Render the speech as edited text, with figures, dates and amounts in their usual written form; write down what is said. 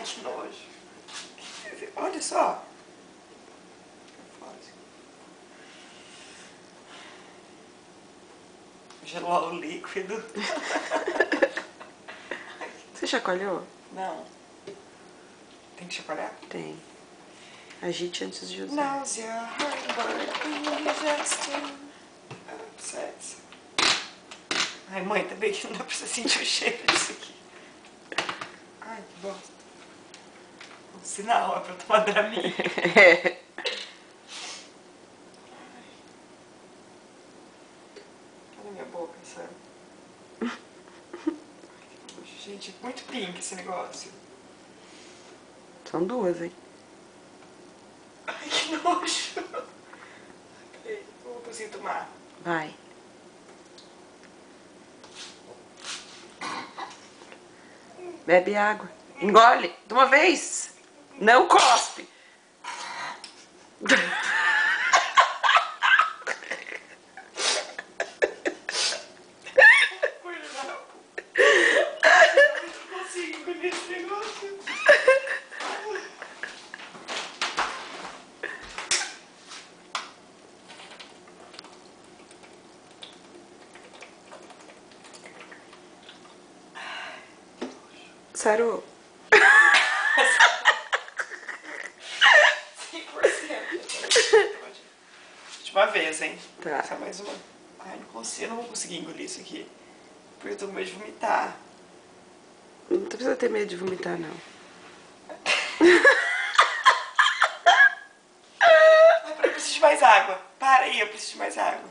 que nojo. Olha só. Gelol líquido. Você chacoalhou? Não. Tem que chacoalhar? Tem. Agite antes de usar. Náusea, heartburn, indigestion, upsets. Ai, mãe, tá bem que não dá pra você sentir o cheiro disso aqui. Ai, que bosta. Um sinal, é pra eu tomar Dramin. Olha a minha boca, sabe? Gente, é muito pink esse negócio. São duas, hein? Ai, que nojo. Peraí, vou conseguir tomar. Vai. Bebe água. Engole. De uma vez. Não cospe. Sarou. 100%. Última vez, hein? Tá. Essa é mais uma. Ai, não consigo, eu não vou conseguir engolir isso aqui. Porque eu tô com medo de vomitar. Não precisa ter medo de vomitar, não. Ai, eu preciso de mais água. Para aí, eu preciso de mais água.